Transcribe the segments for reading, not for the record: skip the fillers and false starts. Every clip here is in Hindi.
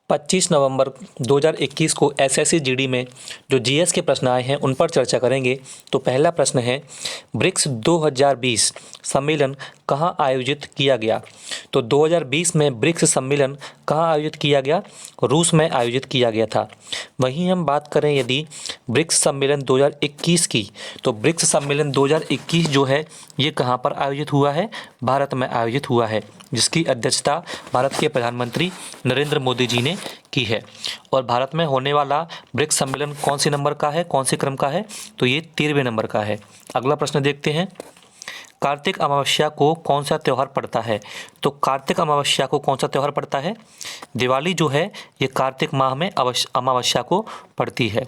25 नवंबर 2021 को एसएससी जीडी में जो जीएस के प्रश्न आए हैं उन पर चर्चा करेंगे। तो पहला प्रश्न है, ब्रिक्स 2020 सम्मेलन कहाँ आयोजित किया गया? तो 2020 में ब्रिक्स सम्मेलन कहाँ आयोजित किया गया? रूस में आयोजित किया गया था। वहीं हम बात करें यदि ब्रिक्स सम्मेलन 2021 की, तो ब्रिक्स सम्मेलन 2021 जो है ये कहाँ पर आयोजित हुआ है? भारत में आयोजित हुआ है, जिसकी अध्यक्षता भारत के प्रधानमंत्री नरेंद्र मोदी जी ने की है। और भारत में होने वाला ब्रिक्स सम्मेलन कौन से नंबर का है, कौन से क्रम का है? तो ये 13वें नंबर का है। अगला प्रश्न देखते हैं, कार्तिक अमावस्या को कौन सा त्यौहार पड़ता है? तो कार्तिक अमावस्या को कौन सा त्यौहार पड़ता है? दिवाली जो है ये कार्तिक माह में अमावस्या को पड़ती है।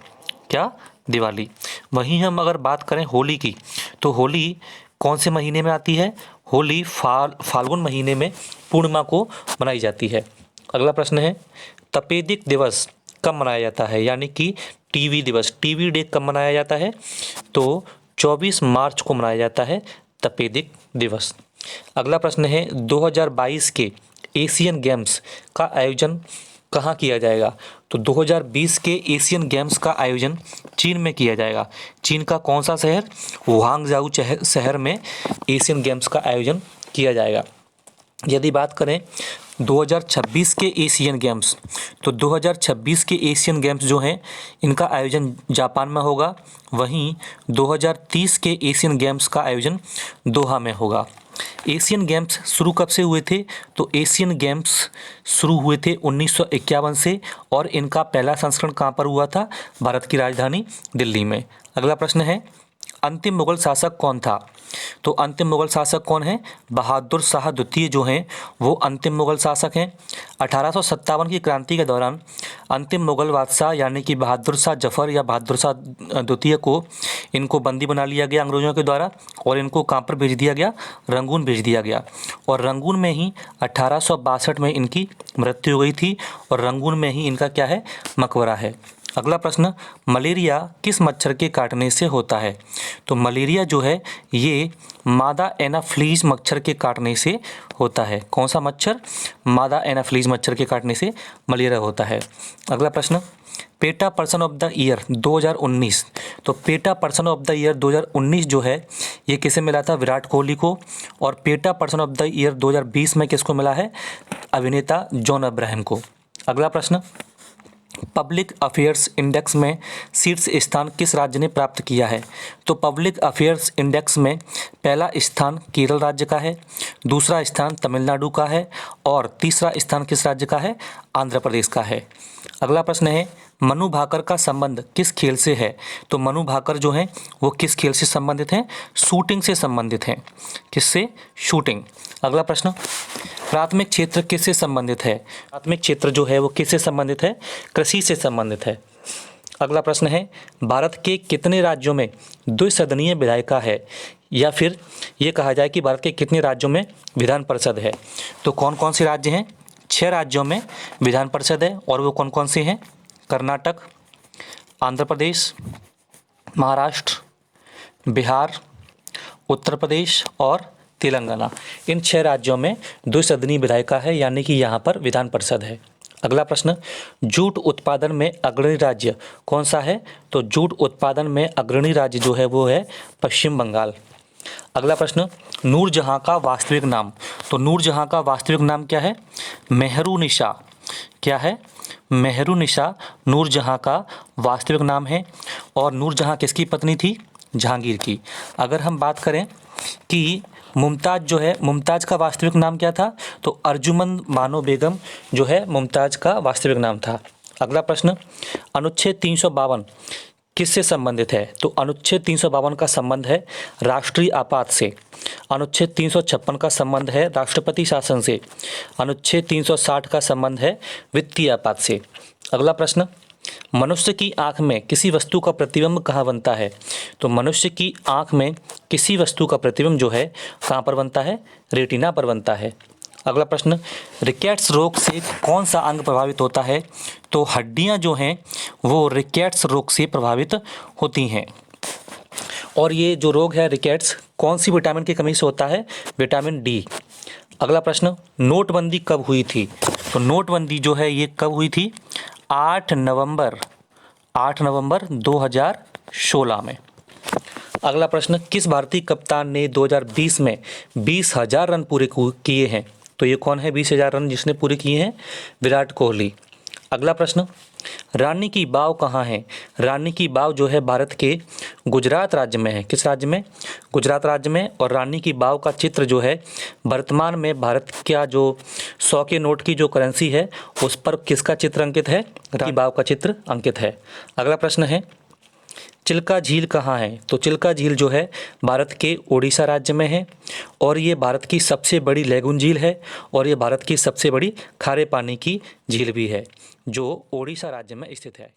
क्या? दिवाली। वहीं हम अगर बात करें होली की, तो होली कौन से महीने में आती है? होली फाल्गुन महीने में पूर्णिमा को मनाई जाती है। अगला प्रश्न है, तपेदिक दिवस कब मनाया जाता है? यानी कि टीवी दिवस, टीवी डे कब मनाया जाता है? तो 24 मार्च को मनाया जाता है तपेदिक दिवस। अगला प्रश्न है, 2022 के एशियन गेम्स का आयोजन कहाँ किया जाएगा? तो 2020 के एशियन गेम्स का आयोजन चीन में किया जाएगा। चीन का कौन सा शहर? वुहांगजाऊ शहर में एशियन गेम्स का आयोजन किया जाएगा। यदि बात करें 2026 के एशियन गेम्स, तो 2026 के एशियन गेम्स जो हैं इनका आयोजन जापान में होगा। वहीं 2030 के एशियन गेम्स का आयोजन दोहा में होगा। एशियन गेम्स शुरू कब से हुए थे? तो एशियन गेम्स शुरू हुए थे 1951 से, और इनका पहला संस्करण कहाँ पर हुआ था? भारत की राजधानी दिल्ली में। अगला प्रश्न है, अंतिम मुगल शासक कौन था? तो अंतिम मुगल शासक कौन है? बहादुर शाह द्वितीय जो हैं वो अंतिम मुगल शासक हैं। 1857 की क्रांति के दौरान अंतिम मुगल बादशाह यानी कि बहादुर शाह जफर या बहादुर शाह द्वितीय को इनको बंदी बना लिया गया अंग्रेजों के द्वारा, और इनको कहाँ पर भेज दिया गया? रंगून भेज दिया गया। और रंगून में ही 1862 में इनकी मृत्यु हो गई थी, और रंगून में ही इनका क्या है? मकबरा है। अगला प्रश्न, मलेरिया किस मच्छर के काटने से होता है? तो मलेरिया जो है ये मादा एनाफ्लीज मच्छर के काटने से होता है। कौन सा मच्छर? मादा एनाफ्लीज मच्छर के काटने से मलेरिया होता है। अगला प्रश्न, PETA person of the year 2019, तो PETA person of the year 2019 जो है ये किसे मिला था? विराट कोहली को। और PETA person of the year 2020 में किसको मिला है? अभिनेता जॉन अब्राहम को। अगला प्रश्न, पब्लिक अफेयर्स इंडेक्स में शीर्ष स्थान किस राज्य ने प्राप्त किया है? तो पब्लिक अफेयर्स इंडेक्स में पहला स्थान केरल राज्य का है, दूसरा स्थान तमिलनाडु का है, और तीसरा स्थान किस राज्य का है? आंध्र प्रदेश का है। अगला प्रश्न है, मनु भाकर का संबंध किस खेल से है? तो मनु भाकर जो हैं वो किस खेल से संबंधित हैं? शूटिंग से संबंधित हैं। किससे? शूटिंग। अगला प्रश्न, प्राथमिक क्षेत्र किससे संबंधित है? प्राथमिक क्षेत्र जो है वो किससे संबंधित है? कृषि से संबंधित है। अगला प्रश्न है, भारत के कितने राज्यों में द्विसदनीय विधायिका है? या फिर ये कहा जाए कि भारत के कितने राज्यों में विधान परिषद है? तो कौन कौन से राज्य हैं? 6 राज्यों में विधान परिषद है, और वो कौन कौन से हैं? कर्नाटक, आंध्र प्रदेश, महाराष्ट्र, बिहार, उत्तर प्रदेश और तेलंगाना। इन 6 राज्यों में द्विसदनीय विधायिका है, यानी कि यहाँ पर विधान परिषद है। अगला प्रश्न, जूट उत्पादन में अग्रणी राज्य कौन सा है? तो जूट उत्पादन में अग्रणी राज्य जो है वो है पश्चिम बंगाल। अगला प्रश्न, नूरजहां का वास्तविक नाम? तो नूरजहां का वास्तविक नाम क्या है? मेहरुनिशा। क्या है? मेहरुनिशा नूरजहां का वास्तविक नाम है। और नूरजहां किसकी पत्नी थी? जहांगीर की। अगर हम बात करें कि मुमताज़ जो है, मुमताज़ का वास्तविक नाम क्या था? तो अर्जुमंद बानो बेगम जो है मुमताज़ का वास्तविक नाम था। अगला प्रश्न, अनुच्छेद 352 किससे संबंधित है? तो अनुच्छेद 352 का संबंध है राष्ट्रीय आपात से। अनुच्छेद 356 का संबंध है राष्ट्रपति शासन से। अनुच्छेद 360 का संबंध है वित्तीय आपात से। अगला प्रश्न, मनुष्य की आंख में किसी वस्तु का प्रतिबिंब कहाँ बनता है? तो मनुष्य की आंख में किसी वस्तु का प्रतिबिंब जो है कहाँ पर बनता है? रेटिना पर बनता है। अगला प्रश्न, रिकेट्स रोग से कौन सा अंग प्रभावित होता है? तो हड्डियाँ जो हैं वो रिकेट्स रोग से प्रभावित होती हैं। और ये जो रोग है रिकेट्स कौन सी विटामिन की कमी से होता है? Vitamin D. अगला प्रश्न, नोटबंदी कब हुई थी? तो नोटबंदी जो है ये कब हुई थी? 8 नवंबर 2016 में। अगला प्रश्न, किस भारतीय कप्तान ने 2020 में 20,000 रन पूरे किए हैं? तो ये कौन है 20,000 रन जिसने पूरे किए हैं? विराट कोहली। अगला प्रश्न, रानी की बाव कहाँ है? रानी की बाव जो है भारत के गुजरात राज्य में है। किस राज्य में? गुजरात राज्य में। और रानी की बाव का चित्र जो है वर्तमान में भारत का जो 100 के नोट की जो करेंसी है उस पर किसका चित्र अंकित है? रानी की बाव का चित्र अंकित है। अगला प्रश्न है, चिल्का झील कहाँ है? तो चिल्का झील जो है भारत के ओडिशा राज्य में है और ये भारत की सबसे बड़ी लैगून झील है और ये भारत की सबसे बड़ी खारे पानी की झील भी है जो ओडिशा राज्य में स्थित है।